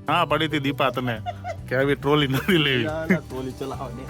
હા પડી હતી દીપા તને કે આવી ટ્રોલી નથી લેવી. ટ્રોલી ચલાવો ને.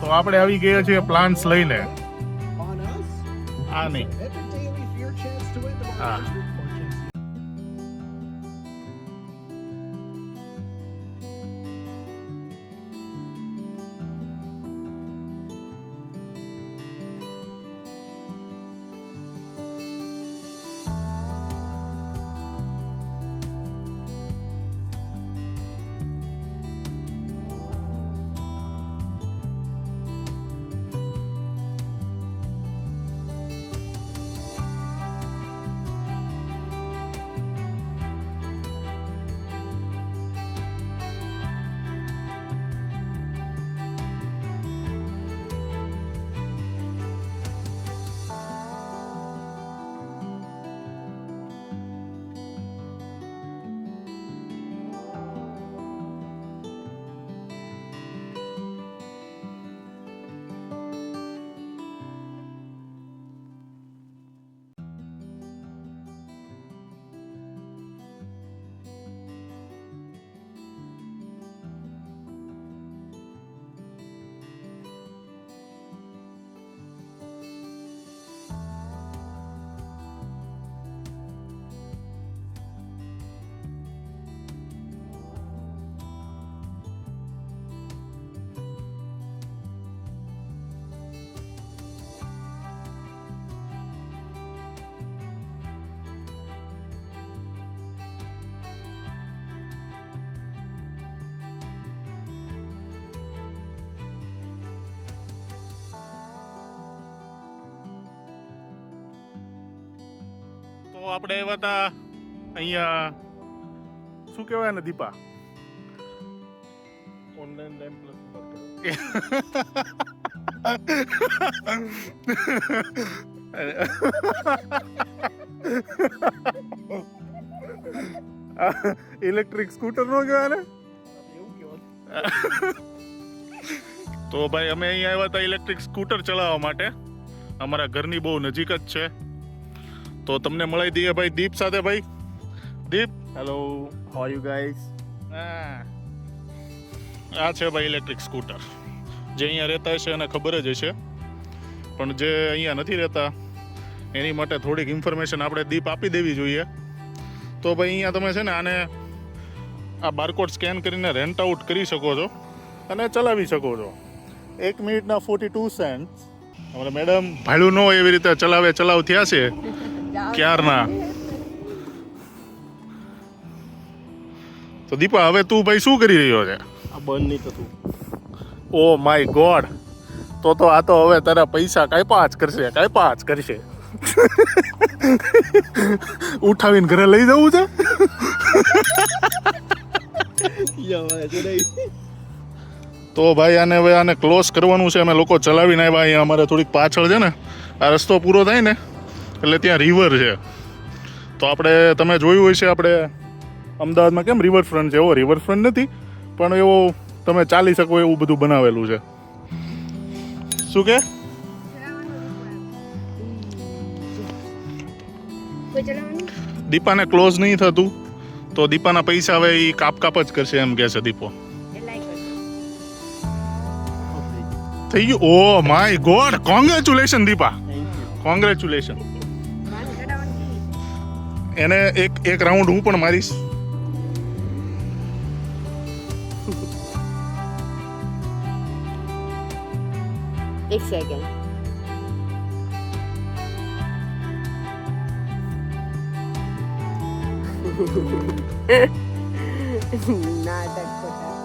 તો આપણે આવી ગયા છીએ પ્લાન્ટ્સ લઈને. On us? આ નહીં, That's a daily fear chance to win the Ah. Marlins. તો આપણે આવ્યા હતા અહીંયા, શું કહેવાય ને Deepa? Online time plus electric scooter નો કહેવાય ને? એવું કહેવાય. તો ભાઈ અમે અહીંયા આવ્યા હતા ઇલેક્ટ્રિક સ્કૂટર ચલાવવા માટે. અમારા ઘરની બહુ નજીક જ છે, તો તમને મળી દઈએ ભાઈ દીપ સાથે. ભાઈ Deep, hello, how are you guys? આ છે ભાઈ ઇલેક્ટ્રિક સ્કૂટર. જે અહીંયા રહેતા હશે એને ખબર જ હશે, પણ જે અહીંયા નથી રહેતા એની માટે થોડીક ઇન્ફોર્મેશન આપણે દીપ આપી દેવી જોઈએ. તો ભાઈ અહીંયા તમે છે ને આને આ બારકોડ સ્કેન કરીને રેન્ટ આઉટ કરી શકો છો અને ચલાવી શકો છો. 1 મિનિટના 42 સેન્ટ. અમારે મેડમ ભાડું ન હોય એવી રીતે ચલાવ થયા છે ક્યારના. તો દીપા હવે તું ભાઈ શું કરી રહ્યો છે? આ બંધ નહીં થતું. ઓ માય ગોડ, તો આ તો હવે તારા પૈસા કાંઈ પાંચ કરશે. ઉઠાવીને ઘરે લઈ જવું છે. તો ભાઈ આને ક્લોઝ કરવાનું છે. અમે લોકો ચલાવીને આવ્યા. અહીંયા અમારે થોડીક પાછળ છે ને, આ રસ્તો પૂરો થાય ને એટલે ત્યાં રિવર છે. તો આપણે તમે જોયું હોય છે આપણે અમદાવાદમાં કેમ રિવરફ્રન્ટ છે, એવો રિવરફ્રન્ટ નથી પણ એવો તમે ચાલી શકો એવું બધું બનાવેલું છે. શું કે દીપાને ક્લોઝ નહીં થતું તો દીપાના પૈસા હવે એ કાપ જ કરશે એમ કહે છે દીપો. થઈ ગયું. Oh my God, congratulation Deepa, congratulation. એને એક રાઉન્ડ હું પણ મારીશ. એક સેકન્ડ. નાટક ખોટા.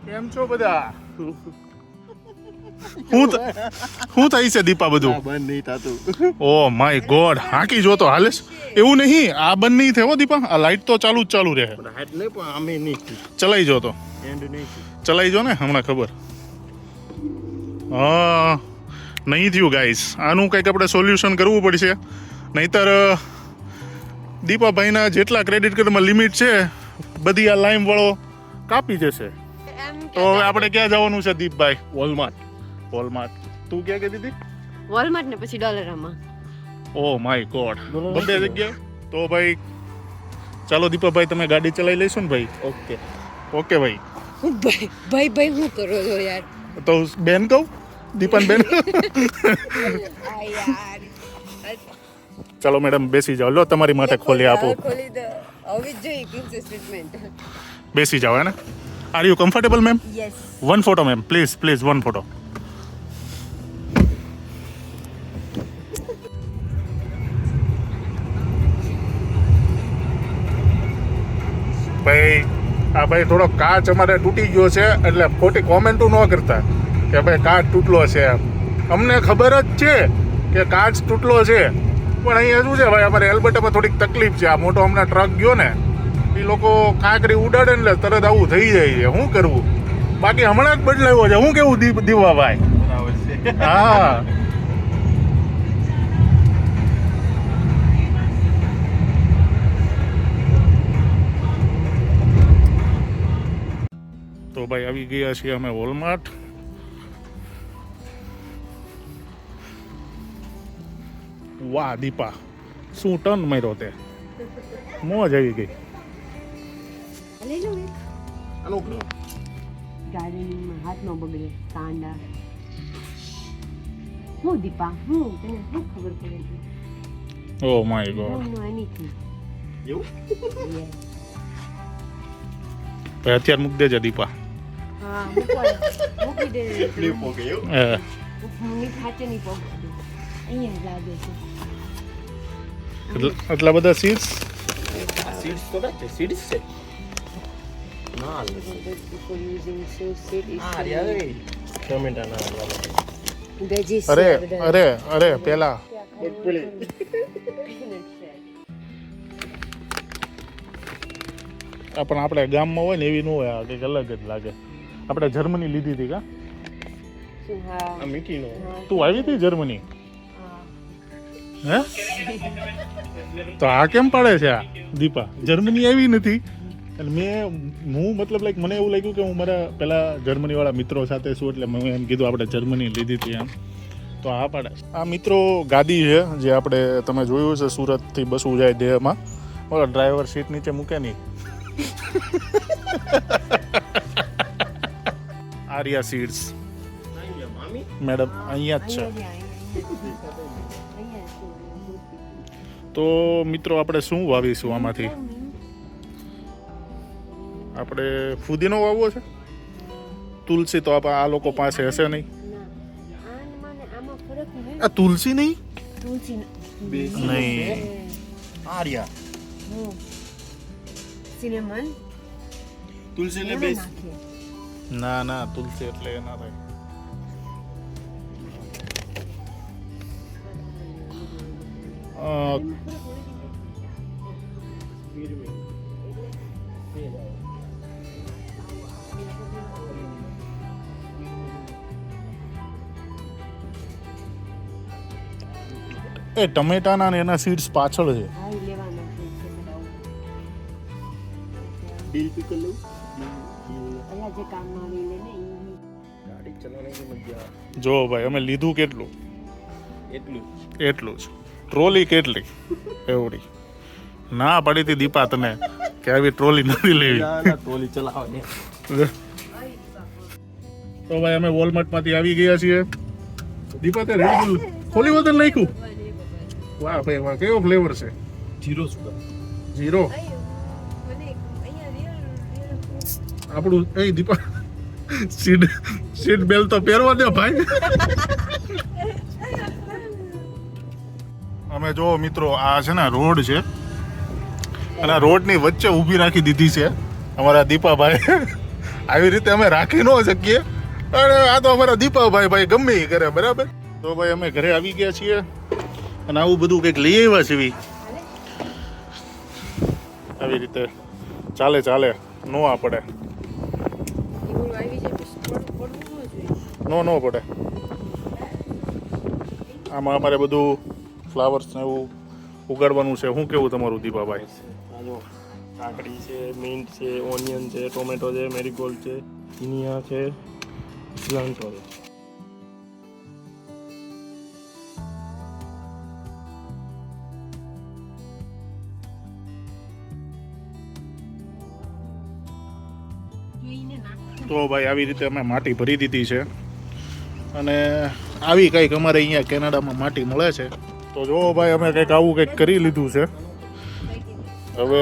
કેમ છો બધા? શું થાય છે દીપા બધું? બંધ નહીં થતું. ઓ માય ગોડ, હાંકી જો તો હાલે. એવું નહીં, આ બંધ નહીં થયો દીપા. આ લાઈટ તો ચાલુ જ રહે. હાથ નહીં પણ અમે નહીં ચલાઈ જો તો, એન્ડ નહીં. ચલાઈ જો ને હમણાં ખબર. હા, નહીં થયું ગાઈસ. આનું કંઈક આપણે સોલ્યુશન કરવું પડશે, નહીતર દીપાભાઈના જેટલા ક્રેડિટ કાર્ડમાં લિમિટ છે બધી આ લાઈમ વાળો કાપી જશે. તો હવે આપણે ક્યાં જવાનું છે દીપભાઈ? વોલમાર્ટ. તું ક્યાં કહેતી હતી? વોલમાર્ટ ને પછી ડોલરમાં. ઓ માય ગોડ, બધી જગ્યાએ. તો ભાઈ ચાલો દીપાભાઈ, તમે ગાડી ચલાવી લઈશું ને ભાઈ? ઓકે ભાઈ. ભાઈ શું કરો છો યાર? તો બેન કહું, દીપાન બેન. ચાલો મેડમ બેસી જાઓ. લો તમારી માટે ખોલી આપો. ખોલી દો. હવે જોઈએ પ્રિન્સેસ ટ્રીટમેન્ટ. બેસી જાઓ. હે ને? Are you comfortable ma'am? Yes. One photo ma'am, please one photo. ભાઈ આ ભાઈ થોડો કાચ અમારે તૂટી ગયો છે એટલે ખોટી કોમેન્ટો ન કરતા કે ભાઈ કાચ તૂટલો છે. અમને ખબર જ છે કે કાચ તૂટલો છે, પણ અહીંયા શું છે ભાઈ, અમારે એલ્બર્ટામાં થોડીક તકલીફ છે. આ મોટો હમણાં ટ્રક ગયો ને, એ લોકો કાંકરી ઉડાડે ને એટલે તરત આવું થઈ જાય છે. શું કરવું? બાકી હમણાં જ બદલાવ્યો છે. હું કેવું દીવાભાઈ? હા, તો ભાઈ આવી ગયા છીએ અમે વોલમાર્ટ. વાહ દીપા, શું ટર્ન માર્યો તે, મોજ આવી ગઈ. લઈ લો એક. આનો ગાર્ડનિંગમાં હાથ ન બગડે. કાંડા હું દીપા, હું તને શું ખબર પડે છે? Oh my God, no anything. એવું? ભાઈ અત્યારે મૂકી દેજે દીપા. હા, મૂકી દે. ફ્લિપ હો ગયો. ની ખાતે નહીં પગ અહીંયા લાગે છે. એટલા બધા સીટ્સ. સીડ્સ તો નથી, સીડ્સ છે. ના Before using so seed is આ રે ટમેટા ના veggies. અરે પેલા પણ આપણે ગામમાં હોય ને એવી ન હોય, આ કંઈક અલગ જ લાગે. આપણે જર્મની લીધી હતી કા? આ મીઠીનો. તું આવી હતી જર્મની? હે? તો આ કેમ પાડે છે આ દીપા? જર્મની આવી નથી. એટલે હું મતલબ લાઈક મને એવું લાગ્યું કે હું મારા પેલા જર્મનીવાળા મિત્રો સાથે છું એટલે મેં એમ કીધું આપણે જર્મની લીધી હતી એમ તો આ પાડે આ મિત્રો ગાદી છે જે આપણે તમે જોયું છે સુરતથી બસ જાય દેહમાં ઓલા ડ્રાઈવર સીટ નીચે મૂકે નહીં આર્યા સીટ્સ મામી મેડમ અહીંયા જ છે તો મિત્રો આપણે શું વાવીશું આમાંથી આપણે ફુદીનો વાવવો છે તુલસી તો આ લોકો પાસે હશે નહીં આ તુલસી નહીં નહીં આર્યા સિનેમન તુલસી ને બેસ ના ના તુલસી એટલે એ ના થાય એ ટમેટાના ને એના સીડ્સ પાછળ છે ડીલ પિકલ લો ગાડી ચલાવવાની મજા જો ભાઈ અમે લીધું કેટલું એટલું એટલું જ ટ્રોલી કેટલી એવડી ના પડી હતી દીપા તને કે આવી ટ્રોલી નથી લેવી ના ના ટ્રોલી ચલાવવાની તો ભાઈ અમે વોલમાર્ટમાંથી આવી ગયા છીએ દીપા તે રેડ બુલ ખોલી વતન નાખ્યું વાહ ભાઈ વાહ કયો ફ્લેવર છે જીરો સુગર જીરો આપણું એ દીપા સીટ બેલ્ટ તો પહેરવા દે ભાઈ અમે જો મિત્રો આ છે ને રોડ છે અને આ રોડની વચ્ચે ઊભી રાખી દીધી છે અમારા દીપાભાઈ આવી રીતે અમે રાખી ન શકીએ અરે આ તો અમારા દીપાભાઈ ભાઈ ગમે એ કરે બરાબર તો ભાઈ અમે ઘરે આવી ગયા છીએ અને આવું બધું કંઈક લઈ આવ્યા છીએ આવી રીતે ચાલે ચાલે નો આ પડે નો પડે આમાં અમારે બધું ફ્લાવર્સ ને એવું ઉગાડવાનું છે શું કેવું તમારું દીપાભાઈ આજો કાકડી છે મિન્ટ છે ઓનિયન છે ટોમેટો છે મેરીગોલ્ડ છે ઇનિયા છે સિલાન્ટ્રો છે તો ભાઈ આવી રીતે અમે માટી ભરી દીધી છે અને આવી કંઈક અમારે અહીંયા કેનેડામાં માટી મળે છે તો જો ભાઈ અમે કંઈક આવું કંઈક કરી લીધું છે હવે